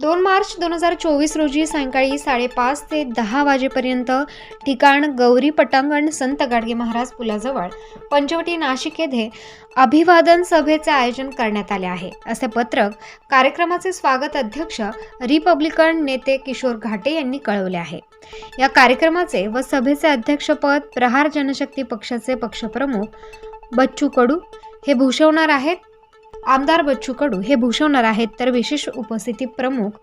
2 मार्च 2024 रोजी सायंकाळी 5:30 ते 10 वाजेपर्यंत ठिकाण गौरी पटांगण संत गाडगे महाराज पुलाजवळ पंचवटी नाशिक येथे अभिवादन सभेचे आयोजन करण्यात आले आहे, असे पत्रक कार्यक्रमाचे स्वागत अध्यक्ष रिपब्लिकन नेते किशोर घाटे यांनी कळवले आहे। या कार्यक्रमाचे व सभेचे अध्यक्षपद प्रहार जनशक्ती पक्षाचे पक्षप्रमुख बच्चू कडू हे भूषवणार आहेत। आमदार बच्चू कडू हे भूषवणार आहेत, तर विशेष उपस्थिती प्रमुख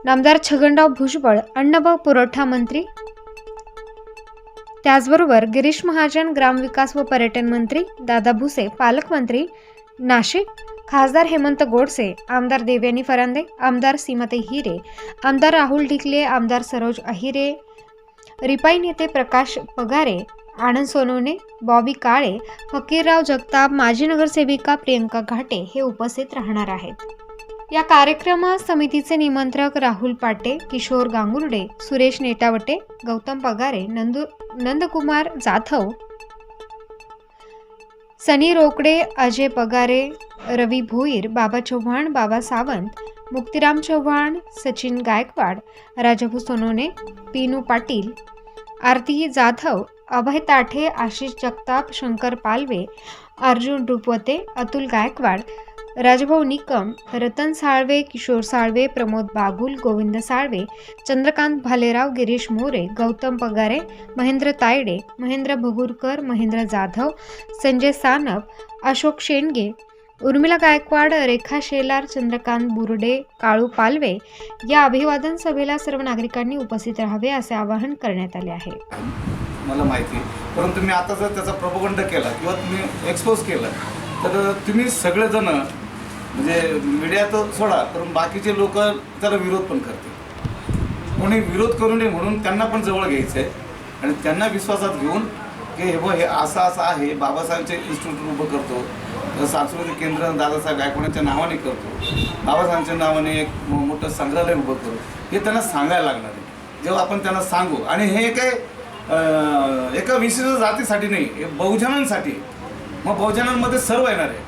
नामदार छगनराव भुजबळ अन्न व पुरवठा मंत्री, त्याचबरोबर गिरीश महाजन ग्रामविकास व पर्यटन मंत्री, दादा भुसे पालकमंत्री नाशिक, खासदार हेमंत गोडसे, आमदार देवयानी फरांदे, आमदार सीमाताई हिरे, आमदार राहुल ढिकले, आमदार सरोज अहिरे, रिपाई नेते प्रकाश पगारे, आनंद सोनवणे, बॉबी काळे, फकीरराव जगताप, माजी नगरसेविका प्रियंका घाटे हे उपस्थित राहणार आहेत। या कार्यक्रम समितीचे निमंत्रक राहुल पाटे, किशोर गांगुर्डे, सुरेश नेटावटे, गौतम पगारे, नंदकुमार जाधव, सनी रोकडे, अजय पगारे, रवी भोईर, बाबा चव्हाण, बाबा सावंत, मुक्तिराम चव्हाण, सचिन गायकवाड, राजाभाऊ सोनवणे, पीनू पाटील, आरती जाधव, अभय ताठे, आशिष जगताप, शंकर पालवे, अर्जुन रुपवते, अतुल गायकवाड, राजभाऊ निकम, रतन साळवे, किशोर साळवे, प्रमोद बागुल, गोविंद साळवे, चंद्रकांत भालेराव, गिरीश मोरे, गौतम पगारे, महेंद्र तायडे, महेंद्र भगुरकर, महेंद्र जाधव, संजय सानप, अशोक शेंडगे, उर्मिला गायकवाड, रेखा शेलार, चंद्रकांत बुर्डे, काळू पालवे या अभिवादन सभेला सर्व नागरिकांनी उपस्थित राहावे असे आवाहन करण्यात आले आहे। मला माहिती, परंतु मी आता जर त्याचा प्रोपगंडा केला किंवा तुम्ही एक्सपोज केलं तर तुम्ही सगळेजण म्हणजे मीडिया तर सोडा, पण बाकीचे लोक त्याला विरोध पण करते। कोणी विरोध करू नये म्हणून त्यांना पण जवळ घ्यायचं आहे आणि त्यांना विश्वासात घेऊन की हे असं आहे, बाबासाहेबांचे इन्स्टिट्यूट उभं करतो, सांस्कृतिक केंद्र दादासाहेब गायकवाडांच्या नावाने करतो, बाबासाहेबांच्या नावाने एक मोठं संग्रहालय उभं करू, हे त्यांना सांगायला लागणार आहे। जेव्हा आपण त्यांना सांगू, आणि हे काय एका विशिष्ट जातीसाठी नाही, हे बहुजनांसाठी, मग बहुजनांमध्ये सर्व येणार आहे,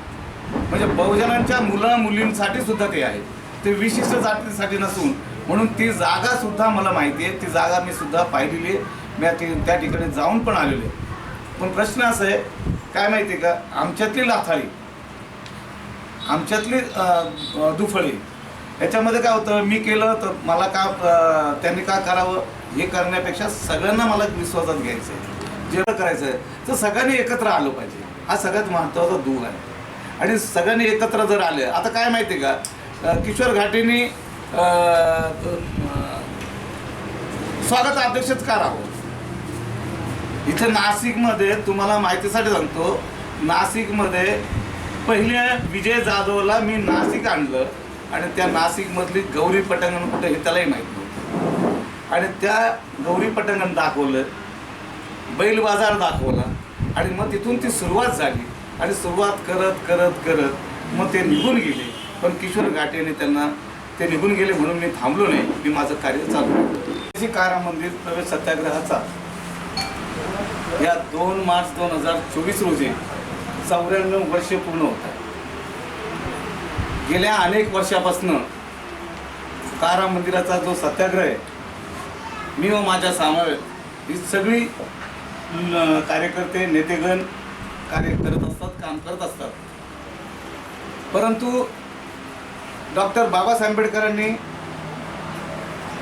म्हणजे बहुजनांच्या मुलींसाठी सुद्धा ते आहे, ते विशिष्ट जातीसाठी नसून, म्हणून ती जागा सुद्धा मला माहिती आहे, ती जागा मी सुद्धा पाहिलेली आहे, मी त्या ठिकाणी जाऊन पण आलेलो आहे। पण प्रश्न असा आहे, काय माहिती आहे का, आमच्यातली लाथाळी, आमच्यातली दुफळी, याच्यामध्ये काय होतं, मी केलं तर मला का त्यांनी का करावं हे करण्यापेक्षा सगळ्यांना मला विश्वासात घ्यायचं आहे, जेवढं करायचं आहे तर सगळ्यांनी एकत्र आलं पाहिजे, हा सगळ्यात महत्त्वाचा दूर आहे। आणि सगळ्यांनी एकत्र जर आले, आता काय माहिती आहे का, किशोर घाटेंनी स्वागत अध्यक्षच का राहावं इथं नाशिकमध्ये, तुम्हाला माहितीसाठी सांगतो, नाशिकमध्ये पहिले विजय जाधवला मी नाशिक आणलं आणि त्या नाशिकमधली गौरी पटांगण कुठं हे त्यालाही माहीत नव्हतं, आणि त्या गौरी पटांगण दाखवलं, बैल बाजार दाखवला, आणि मग तिथून ती सुरुवात झाली, आणि सुरुवात करत करत करत मग ते निघून गेले। पण किशोर घाटेने त्यांना ते निघून गेले म्हणून मी थांबलो नाही, मी माझं कार्य चालू केलं। कारा मंदिर प्रवेश सत्याग्रहाचा या 2 मार्च 2024 रोजी 94 वर्ष पूर्ण होत आहे। गेल्या अनेक वर्षापासून कारा मंदिराचा जो सत्याग्रह आहे, मी व माझ्या समवेत ही सगळी कार्यकर्ते नेतेगण कार्य करत असतात, काम करत असतात, परंतु डॉक्टर बाबासाहेब आंबेडकरांनी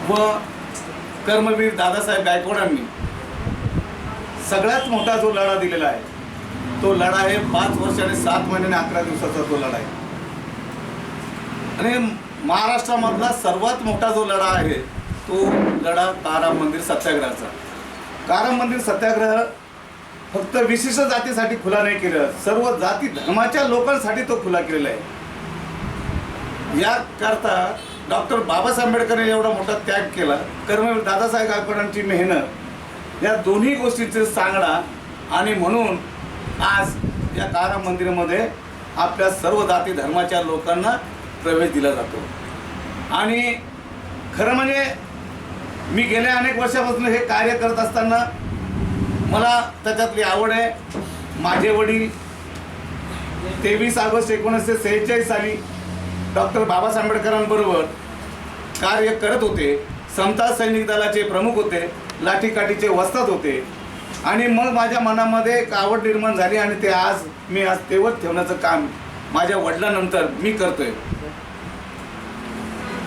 व कर्मवीर दादासाहेब गायकवाडांनी सगळ्यात मोठा जो लढा दिलेला आहे, तो लढा आहे 5 वर्ष आणि 7 महिने आणि 11 दिवसाचा तो लढा आहे, आणि महाराष्ट्रामधला सर्वात मोठा जो लढा आहे तो लढा कारा मंदिर सत्याग्रहाचा। कारा मंदिर सत्याग्रह फक्त विशिष्ट जातीसाठी खुला नाही केलं, सर्व जाती धर्माच्या लोकांसाठी तो खुला केलेला आहे। याकरता डॉक्टर बाबासाहेब आंबेडकरांनी एवढा मोठा त्याग केला, कर्मवीर दादासाहेब गायकवाडांची मेहनत, या दोन्ही गोष्टींचे सांगणा, आणि म्हणून आज या कारा मंदिरामध्ये आपल्या सर्व जाती धर्माच्या लोकांना प्रवेश दिला जातो। आणि खरं म्हणजे मी गेल्या अनेक वर्षापासून हे कार्य करत असताना मला त्याच्यातली आवड आहे। माझे वडील 23 ऑगस्ट 1946 साली डॉक्टर बाबासाहेब आंबेडकरांबरोबर कार्य करत होते, समता सैनिक दलाचे प्रमुख होते, लाठीकाठीचे वस्ताद होते. आणि मग माझ्या मनामध्ये एक आवड निर्माण झाली आणि ते आज मी तेवत ठेवण्याचं काम माझ्या वडिलांनंतर मी करतोय.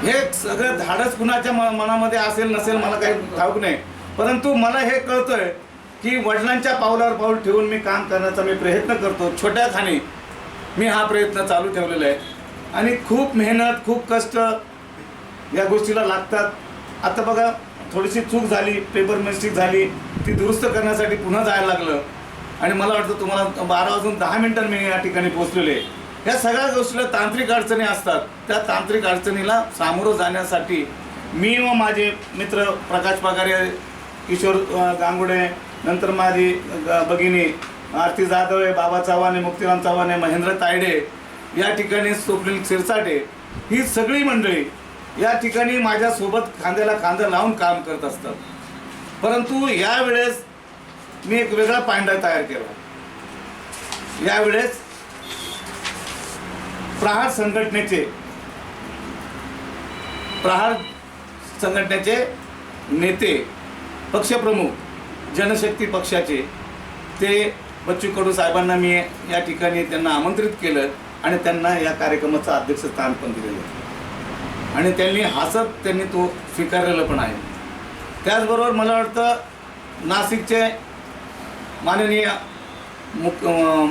हे सगळं धाडस कुणाच्या मनामध्ये असेल नसेल मला काही ठाऊक नाही, परंतु मला हे कळतंय की वडिलांच्या पावलावर पाऊल ठेवून मी काम करण्याचा मी प्रयत्न करतो. छोट्या खाणी मी हा प्रयत्न चालू ठेवलेला आहे आणि खूप मेहनत खूप कष्ट या गोष्टीला लागतात. आता बघा थोडीशी चूक झाली, पेपर मिस्टेक झाली, ती दुरुस्त करण्यासाठी पुन्हा जायला लागलं आणि मला वाटतं तुम्हाला 12:10 मी या ठिकाणी पोहोचलेले. या सगळ्या गोष्टीला तांत्रिक अडचणी असतात. त्या तांत्रिक अडचणीला सामोरं जाण्यासाठी मी व माझे मित्र प्रकाश पगारे, किशोर गांगुडे, नंतर माझी भगिनी आरती जाधव, बाबा चव्हाणे, मुक्तिराम चव्हाणे, महेंद्र तायडे, या ठिकाणी स्वप्नील क्षीरसाटे, ही सगळी मंडळी या ठिकाणी माझ्यासोबत खांद्याला खांदा लावून काम करत असतात. परंतु यावेळेस मी एक वेगळा पांडा तयार केला. यावेळेस प्रहार संघटनेचे नेते, पक्षप्रमुख, जनशक्ती पक्षाचे ते बच्चू कडू साहेबांना मी या ठिकाणी त्यांना आमंत्रित केलं आणि त्यांना या कार्यक्रमाचं अध्यक्षस्थान पण दिलेलं आणि त्यांनी हसत तो स्वीकारलेलं पण आहे. त्याचबरोबर मला वाटतं नाशिकचे माननीय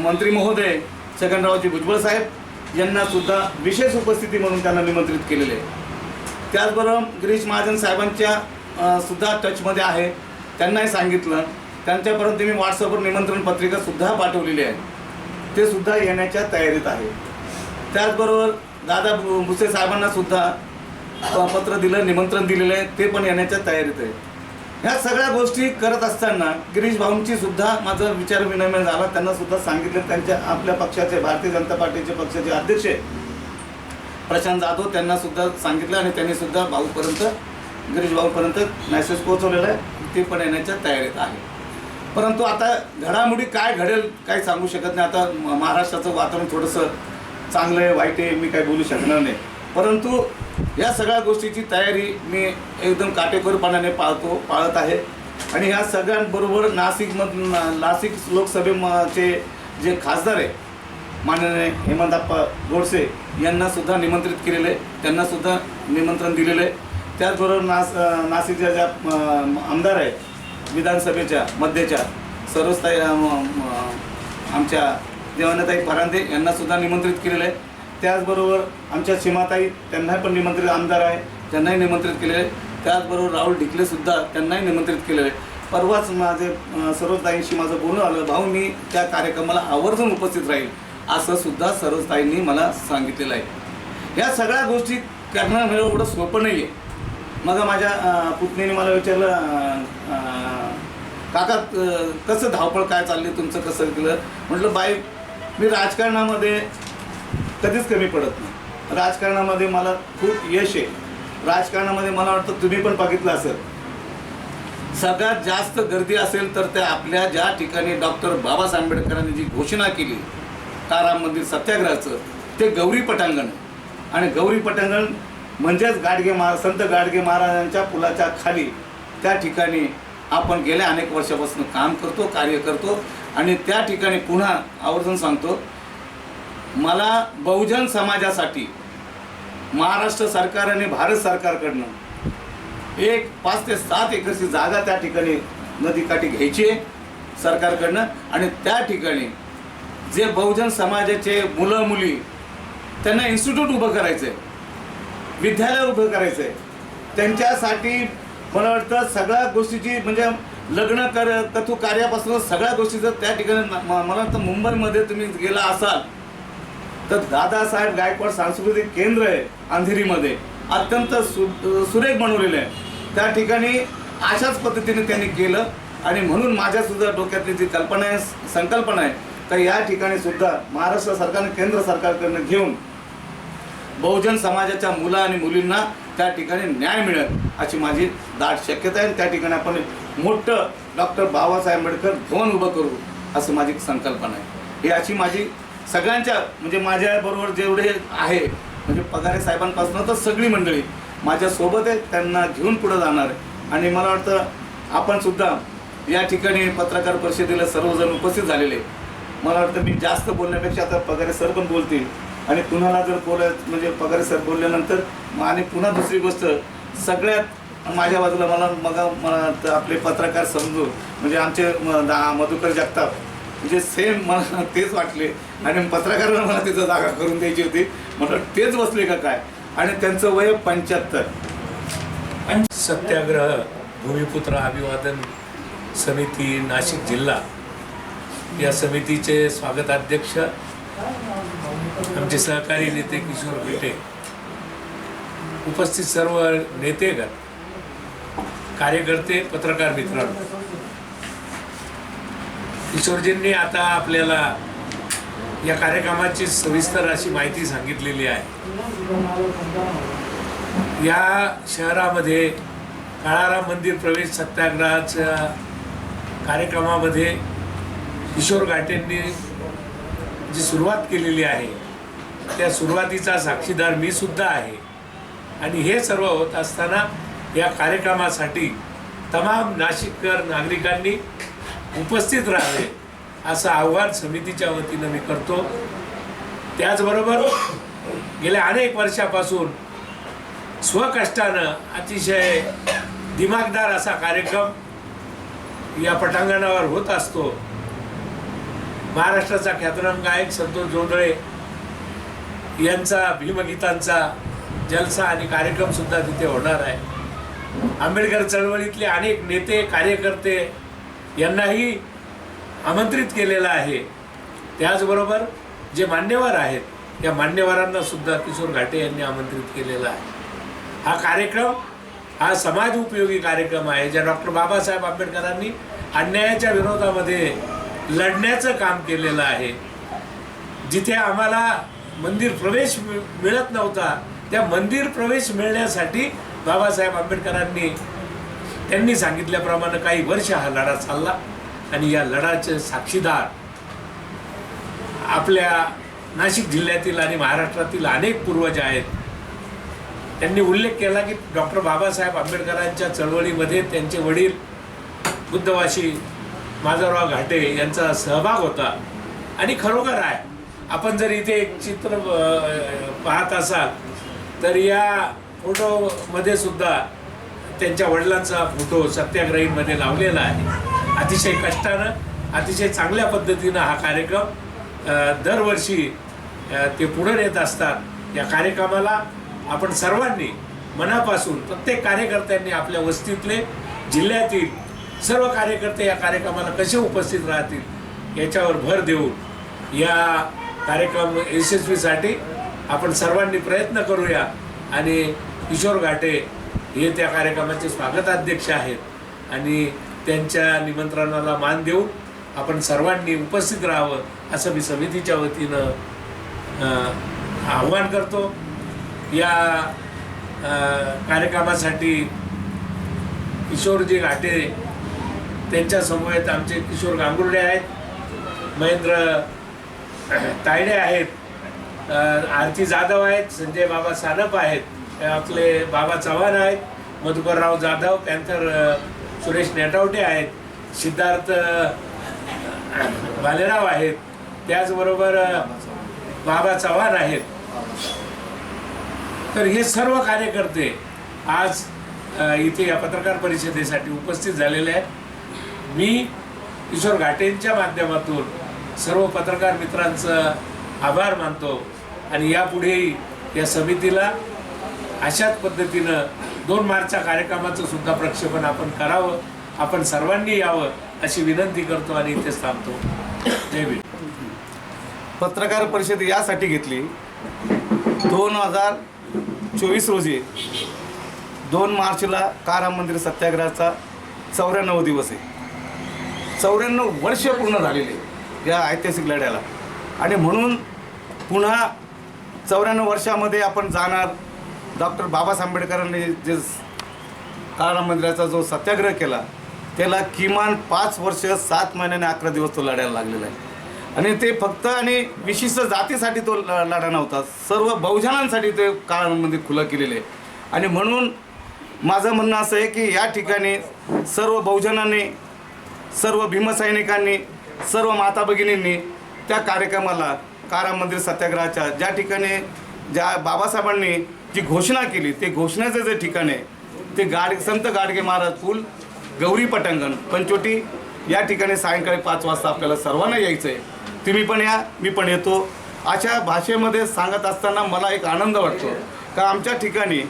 मंत्री महोदय छगनरावजी भुजबळ साहेब यांना सुद्धा विशेष उपस्थिती म्हणून त्यांना निमंत्रित केलेले आहे. त्याचबरोबर गिरीश महाजन साहेबांच्या सुद्धा टचमध्ये आहे, त्यांनाही सांगितलं. त्यांच्यापर्यंत मी व्हॉट्सअपवर निमंत्रण पत्रिका सुद्धा पाठवलेली आहे, ते सुद्धा येण्याच्या तयारीत आहे. त्याचबरोबर दादा भुसे साहेबांना सुद्धा पत्र दिलं, निमंत्रण दिलेलं आहे, ते पण येण्याच्या तयारीत आहे. ह्या सगळ्या गोष्टी करत असताना गिरीश भाऊंची सुद्धा माझा विचार विनिमय झाला. त्यांना सुद्धा सांगितलं, त्यांच्या आपल्या पक्षाचे भारतीय जनता पार्टीचे पक्षाचे अध्यक्ष प्रशांत जाधव त्यांना सुद्धा सांगितलं आणि त्यांनी सुद्धा भाऊपर्यंत, गिरीश भाऊपर्यंत मेसेज पोहोचवलेला आहे, ते पण येण्याच्या तयारीत आहे. परंतु आता घडामोडी काय घडेल काही सांगू शकत नाही. आता महाराष्ट्राचं वातावरण थोडंसं चांगलं आहे वाईट आहे मी काही बोलू शकणार नाही, परंतु या सगळ्या गोष्टीची तयारी मी एकदम काटेकोरपणाने पाळत आहे. आणि ह्या सगळ्यांबरोबर नाशिक लोकसभेचे जे खासदार आहे माननीय हेमंतप्पा गोडसे यांना सुद्धा निमंत्रित केलेलं आहे, त्यांना सुद्धा निमंत्रण दिलेलं आहे. त्याचबरोबर नाशिकच्या ज्या आमदार आहेत विधानसभेच्या मध्यच्या सर्वस्ताई आमच्या देवानताई फरांदे यांना सुद्धा निमंत्रित केलेलं आहे. त्याचबरोबर आमच्या सीमाताई त्यांना पण निमंत्रित आमदार आहे, त्यांनाही निमंत्रित केलेलं आहे. त्याचबरोबर राहुल ढिकलेसुद्धा त्यांनाही निमंत्रित केलेलं आहे. परवाच माझे सरोजताईंशी माझं बोलणं आलं, भाऊ मी त्या कार्यक्रमाला आवर्जून उपस्थित राहील असं सुद्धा सरोजताईंनी मला सांगितलेलं आहे. या सगळ्या गोष्टी करणं म्हणजे एवढं सोपं नाही आहे. मग माझ्या पुतणीने मला विचारलं, काका कसं धावपळ काय चालली तुमचं, कसं केलं? म्हटलं बाई मी राजकारणामध्ये कधीच कमी पडत नाही. राजकारणामध्ये मला खूप यश आहे. राजकारणामध्ये मला वाटतं तुम्ही पण बघितलं असेल, सगळ्यात जास्त गर्दी असेल तर त्या आपल्या ज्या ठिकाणी डॉक्टर बाबासाहेब आंबेडकरांनी जी घोषणा केली ताराम मंदिर सत्याग्रहाचं, ते गौरी पटांगण. आणि गौरी पटांगण म्हणजेच संत गाडगे महाराजांच्या पुलाच्या खाली त्या ठिकाणी आपण गेल्या अनेक वर्षापासून काम करतो, कार्य करतो. आणि त्या ठिकाणी पुन्हा आवर्जून सांगतो, मला बहुजन समाजासाठी महाराष्ट्र सरकार आणि भारत सरकारकडनं एक 5 ते 7 एकरची जागा त्या ठिकाणी नदीकाठी घ्यायची आहे सरकारकडनं. आणि त्या ठिकाणी जे बहुजन समाजाचे मुलं मुली त्यांना इन्स्टिट्यूट उभं करायचं आहे, विद्यालय उभं करायचं आहे. त्यांच्यासाठी मला वाटतं सगळ्या गोष्टीची म्हणजे लग्न कथू कार्यापासून सगळ्या गोष्टी जर त्या ठिकाणी मला वाटतं मुंबईमध्ये तुम्ही गेला असाल तर दादासाहेब गायकवाड सांस्कृतिक केंद्र आहे अंधेरीमध्ये, अत्यंत सुरेख बनवलेलं आहे. त्या ठिकाणी अशाच पद्धतीने त्यांनी केलं. आणि म्हणून माझ्यासुद्धा डोक्यातली जी कल्पना आहे, संकल्पना आहे, तर या ठिकाणी सुद्धा महाराष्ट्र सरकारने केंद्र सरकारकडनं घेऊन बहुजन समाजाच्या मुलं आणि मुलींना त्या ठिकाणी न्याय मिळेल अशी माझी दाट शक्यता आहे. त्या ठिकाणी आपण मोठं डॉक्टर बाबासाहेब आंबेडकर भवन उभं करू असं माझी संकल्पना आहे. ही अशी माझी सगळ्यांच्या म्हणजे माझ्याबरोबर जेवढे आहे म्हणजे पगारे साहेबांपासून तर सगळी मंडळी माझ्यासोबत आहे, त्यांना घेऊन पुढे जाणार आहे. आणि मला वाटतं आपण सुद्धा या ठिकाणी पत्रकार परिषदेला सर्वजण उपस्थित झालेले. मला वाटतं मी जास्त बोलण्यापेक्षा आता पगारे सर पण बोलतील आणि कुणाला जर म्हणजे पगारे सर बोलल्यानंतर आणि पुन्हा दुसरी गोष्ट सगळ्यात माझ्या बाजूला मला वाटतं आपले पत्रकार समजू म्हणजे आमचे मधुकर जगताप म्हणजे सेम मला तेच वाटले आणि पत्रकारांना मला तिथं जागा करून द्यायची होती. मला तेच बसले का काय. आणि त्यांचं वय 75. सत्याग्रह भूमिपुत्र अभिवादन समिती नाशिक जिल्हा या समितीचे स्वागताध्यक्ष आमचे सहकारी नेते किशोर पेटे, उपस्थित सर्व नेतेगण, कार्यकर्ते, पत्रकार मित्रांनो, किशोरजींनी आता आपल्याला या कार्यक्रमाची सविस्तर अशी माहिती सांगितलेली आहे. या शहरामध्ये काळाराम मंदिर प्रवेश सत्याग्रहाच्या कार्यक्रमामध्ये किशोर घाटेंनी जी सुरुवात केलेली आहे त्या सुरुवातीचा साक्षीदार मी सुद्धा आहे. आणि हे सर्व होत असताना या कार्यक्रमासाठी तमाम नाशिककर नागरिकांनी उपस्थित राहावे असं आव्हान समितीच्या वतीनं मी करतो. त्याचबरोबर गेल्या अनेक वर्षापासून स्वकष्टानं अतिशय दिमागदार असा कार्यक्रम या पटांगणावर होत असतो. महाराष्ट्राचा ख्यातनाम गायक संतोष जोंधळे यांचा भीमगीतांचा जलसा आणि कार्यक्रम सुद्धा तिथे होणार आहे. आंबेडकर चळवळीतले अनेक नेते कार्यकर्ते यांनाही आमंत्रित केलेलं आहे. त्याचबरोबर जे मान्यवर आहेत या मान्यवरांना सुद्धा किशोर घाटे यांनी आमंत्रित केलेला आहे. हा कार्यक्रम हा समाज उपयोगी कार्यक्रम आहे. ज्या डॉक्टर बाबासाहेब आंबेडकरांनी अन्यायाच्या विरोधामध्ये लढण्याचं काम केलेलं आहे. जिथे आम्हाला मंदिर प्रवेश मिळत नव्हता त्या मंदिर प्रवेश मिळण्यासाठी बाबासाहेब आंबेडकरांनी त्यांनी सांगितल्याप्रमाणे काही वर्ष हा लढा चालला आणि या लढाचे साक्षीदार आपल्या नाशिक जिल्ह्यातील आणि महाराष्ट्रातील अनेक पूर्वज आहेत. त्यांनी उल्लेख केला की डॉक्टर बाबासाहेब आंबेडकरांच्या चळवळीमध्ये त्यांचे वडील बुद्धवासी माधवराव घाटे यांचा सहभाग होता. आणि खरोखर आहे. आपण जर इथे एक चित्र पाहत असाल तर या फोटोमध्ये सुद्धा त्यांच्या वडिलांचा फोटो सत्याग्रहीमध्ये लावलेला आहे. अतिशय कष्टानं अतिशय चांगल्या पद्धतीनं हा कार्यक्रम दरवर्षी ते पुढे नेत असतात. या कार्यक्रमाला आपण सर्वांनी मनापासून प्रत्येक कार्यकर्त्यांनी आपल्या वस्तीतले जिल्ह्यातील सर्व कार्यकर्ते या कार्यक्रमाला कसे उपस्थित राहतील याच्यावर भर देऊन या कार्यक्रम यशस्वीसाठी आपण सर्वांनी प्रयत्न करूया. आणि किशोर घाटे हे त्या कार्यक्रमाचे स्वागताध्यक्ष आहेत आणि त्यांच्या निमंत्रणाला मान देऊन आपण सर्वांनी उपस्थित राहावं असं मी समितीच्या वतीनं आव्हान करतो. या कार्यक्रमासाठी किशोरजी घाटे त्यांच्या समवेत आमचे किशोर गांगुर्डे आहेत, महेंद्र तायडे आहेत, आरती जाधव आहेत, संजय बाबा सानप आहेत, आपले बाबा चव्हाण आहेत, मधुकरराव जाधव, पॅन्थर सुरेश नेटावटे आहेत, सिद्धार्थ भालेराव आहेत, त्याचबरोबर बाबा चव्हाण आहेत. तर हे सर्व कार्यकर्ते आज इथे या पत्रकार परिषदेसाठी उपस्थित झालेले आहेत. मी किशोर घाटेंच्या माध्यमातून सर्व पत्रकार मित्रांचं आभार मानतो आणि यापुढेही या समितीला अशाच पद्धतीनं 2 मार्चच्या कार्यक्रमाचं सुद्धा प्रक्षेपण आपण करावं. आपण सर्वांनी यावं अशी विनंती करतो आणि इथेच थांबतो. जय भीम. पत्रकार परिषद यासाठी घेतली 2024 रोजी 2 मार्चला काळाराम मंदिर सत्याग्रहाचा 94 दिवस आहे. 94 वर्ष पूर्ण झालेले या ऐतिहासिक लढ्याला आणि म्हणून पुन्हा 94 वर्षामध्ये आपण जाणार. डॉक्टर बाबासाहेब आंबेडकरांनी जे काळाराम मंदिराचा जो सत्याग्रह केला त्याला किमान 5 वर्ष 7 महिने आणि 11 दिवस तो लढायला लागलेला आहे. आणि ते फक्त आणि विशिष्ट जातीसाठी तो लढा नव्हता, सर्व बहुजनांसाठी ते काळामध्ये खुलं केलेले आहे. आणि म्हणून माझं म्हणणं असं आहे की या ठिकाणी सर्व बहुजनांनी, सर्व भीमसैनिकांनी, सर्व माता भगिनींनी त्या कार्यक्रमाला, कारा मंदिर सत्याग्रहाच्या ज्या ठिकाणी ज्या बाबासाहेबांनी जी घोषणा केली, ते घोषणेचं जे ठिकाण आहे ते संत गाडगे महाराज पूल, गौरी पटांगण, पंचवटी या ठिकाणी सायंकाळी 5 वाजता आपल्याला सर्वांना यायचं आहे. तुम्ही पण या, मी पण येतो. अशा भाषेमध्ये सांगत असताना मला एक आनंद वाटतो का आमच्या ठिकाणी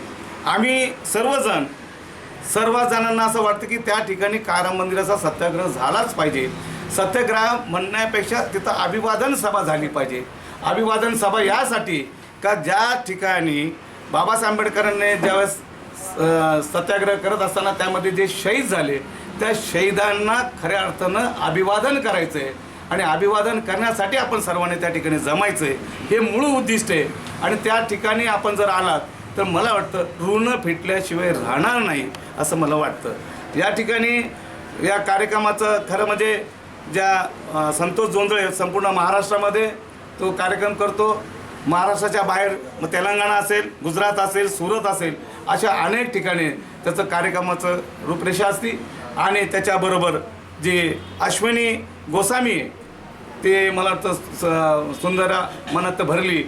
आम्ही सर्व जणांना असं वाटतं की त्या ठिकाणी कारा मंदिराचा सत्याग्रह झालाच पाहिजे. सत्याग्रह म्हणण्यापेक्षा तिथं अभिवादन सभा झाली पाहिजे. अभिवादन सभा यासाठी का ज्या ठिकाणी बाबासाहेब आंबेडकरांनी ज्यावेळेस सत्याग्रह करत असताना त्यामध्ये जे शहीद झाले, त्या शहीदांना खऱ्या अर्थानं अभिवादन करायचं आहे. आणि अभिवादन करण्यासाठी आपण सर्वांनी त्या ठिकाणी जमायचं आहे, हे मूळ उद्दिष्ट आहे. आणि त्या ठिकाणी आपण जर आलात तर मला वाटतं ऋण फिटल्याशिवाय राहणार नाही असं मला वाटतं. या ठिकाणी या कार्यक्रमाचं खरं म्हणजे ज्या संतोष जोंधळे संपूर्ण महाराष्ट्रामध्ये तो कार्यक्रम करतो. महाराष्ट्राच्या बाहेर मग तेलंगणा असेल, गुजरात असेल, सुरत असेल, अशा अनेक ठिकाणी त्याचं कार्यक्रमाचं रूपरेषा असते. आणि त्याच्याबरोबर जे अश्विनी गोस्वामी आहे ते मला वाटतं सुंदरा मनात भरली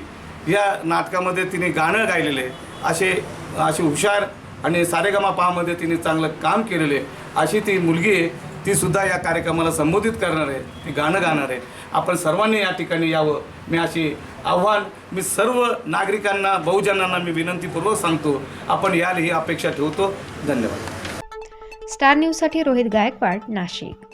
या नाटकामध्ये तिने गाणं गायलेलं आहे. अशी हुशार आणि सारेगमापामध्ये तिने चांगलं काम केलेलं आहे. अशी ती मुलगी आहे, तीसुद्धा या कार्यक्रमाला संबोधित करणार आहे, ती गाणं गाणार आहे. आपण सर्वांनी या ठिकाणी यावं मी अशी आव्हान मी सर्व नागरिकांना, बहुजनांना मी विनंतीपूर्वक सांगतो. आपण याल ही अपेक्षा ठेवतो. धन्यवाद. स्टार न्यूजसाठी रोहित गायकवाड, नाशिक.